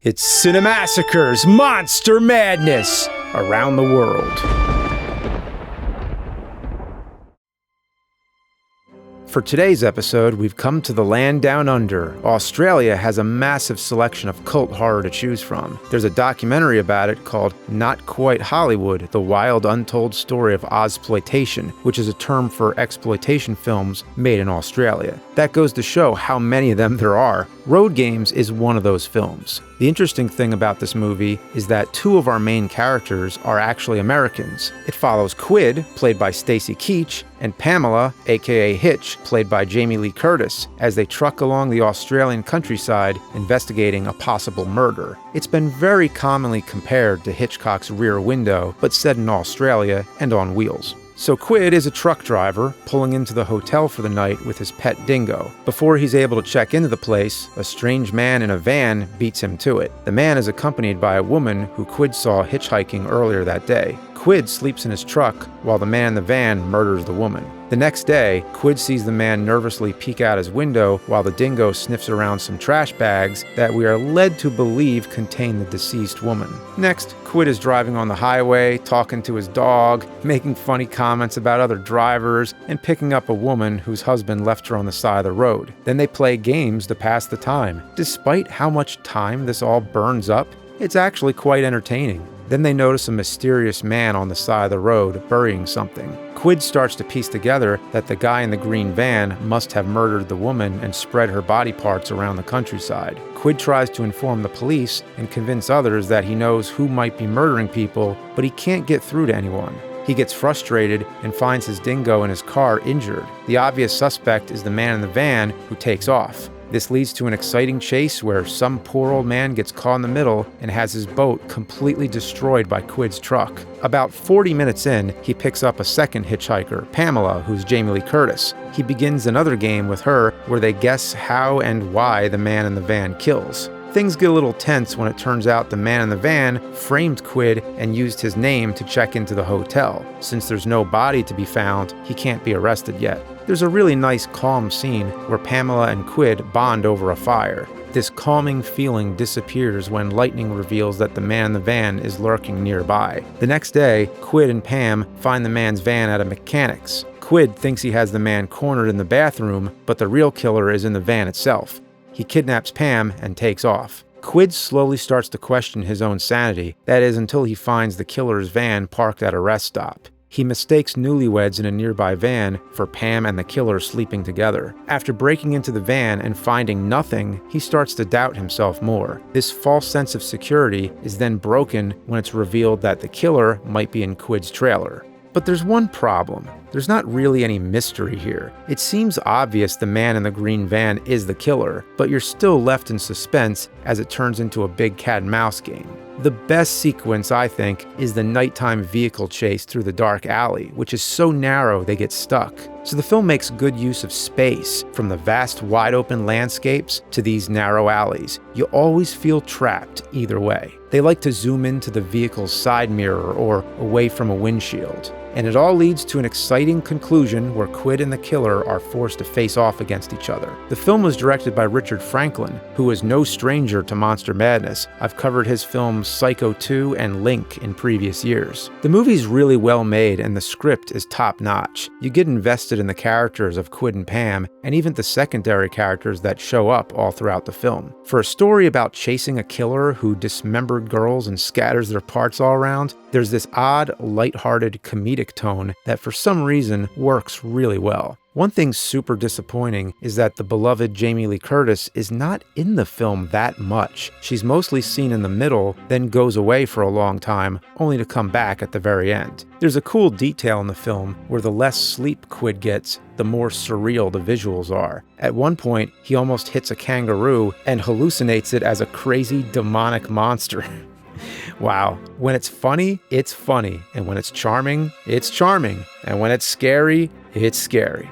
It's Cinemassacre's Monster Madness around the world. For today's episode, we've come to the land down under. Australia has a massive selection of cult horror to choose from. There's a documentary about it called Not Quite Hollywood, The Wild Untold Story of Ozploitation, which is a term for exploitation films made in Australia. That goes to show how many of them there are. Road Games is one of those films. The interesting thing about this movie is that two of our main characters are actually Americans. It follows Quid, played by Stacy Keach, and Pamela, aka Hitch, played by Jamie Lee Curtis, as they truck along the Australian countryside investigating a possible murder. It's been very commonly compared to Hitchcock's Rear Window, but set in Australia and on wheels. So Quid is a truck driver pulling into the hotel for the night with his pet dingo. Before he's able to check into the place, a strange man in a van beats him to it. The man is accompanied by a woman who Quid saw hitchhiking earlier that day. Quid sleeps in his truck while the man in the van murders the woman. The next day, Quid sees the man nervously peek out his window while the dingo sniffs around some trash bags that we are led to believe contain the deceased woman. Next, Quid is driving on the highway, talking to his dog, making funny comments about other drivers, and picking up a woman whose husband left her on the side of the road. Then they play games to pass the time. Despite how much time this all burns up, it's actually quite entertaining. Then they notice a mysterious man on the side of the road burying something. Quid starts to piece together that the guy in the green van must have murdered the woman and spread her body parts around the countryside. Quid tries to inform the police and convince others that he knows who might be murdering people, but he can't get through to anyone. He gets frustrated and finds his dingo in his car injured. The obvious suspect is the man in the van, who takes off. This leads to an exciting chase where some poor old man gets caught in the middle and has his boat completely destroyed by Quid's truck. About 40 minutes in, he picks up a second hitchhiker, Pamela, who's Jamie Lee Curtis. He begins another game with her where they guess how and why the man in the van kills. Things get a little tense when it turns out the man in the van framed Quid and used his name to check into the hotel. Since there's no body to be found, he can't be arrested yet. There's a really nice calm scene where Pamela and Quid bond over a fire. This calming feeling disappears when lightning reveals that the man in the van is lurking nearby. The next day, Quid and Pam find the man's van at a mechanic's. Quid thinks he has the man cornered in the bathroom, but the real killer is in the van itself. He kidnaps Pam and takes off. Quid slowly starts to question his own sanity, that is, until he finds the killer's van parked at a rest stop. He mistakes newlyweds in a nearby van for Pam and the killer sleeping together. After breaking into the van and finding nothing, he starts to doubt himself more. This false sense of security is then broken when it's revealed that the killer might be in Quid's trailer. But there's one problem. There's not really any mystery here. It seems obvious the man in the green van is the killer, but you're still left in suspense as it turns into a big cat and mouse game. The best sequence, I think, is the nighttime vehicle chase through the dark alley, which is so narrow they get stuck. So the film makes good use of space, from the vast wide open landscapes to these narrow alleys. You always feel trapped either way. They like to zoom into the vehicle's side mirror or away from a windshield. And it all leads to an exciting conclusion where Quid and the killer are forced to face off against each other. The film was directed by Richard Franklin, who is no stranger to Monster Madness. I've covered his films Psycho 2 and Link in previous years. The movie's really well made and the script is top-notch. You get invested in the characters of Quid and Pam, and even the secondary characters that show up all throughout the film. For a story about chasing a killer who dismembered girls and scatters their parts all around, there's this odd, lighthearted, comedic tone that for some reason works really well. One thing super disappointing is that the beloved Jamie Lee Curtis is not in the film that much. She's mostly seen in the middle, then goes away for a long time, only to come back at the very end. There's a cool detail in the film where the less sleep Quid gets, the more surreal the visuals are. At one point, he almost hits a kangaroo and hallucinates it as a crazy demonic monster. Wow. When it's funny, it's funny. And when it's charming, it's charming. And when it's scary, it's scary.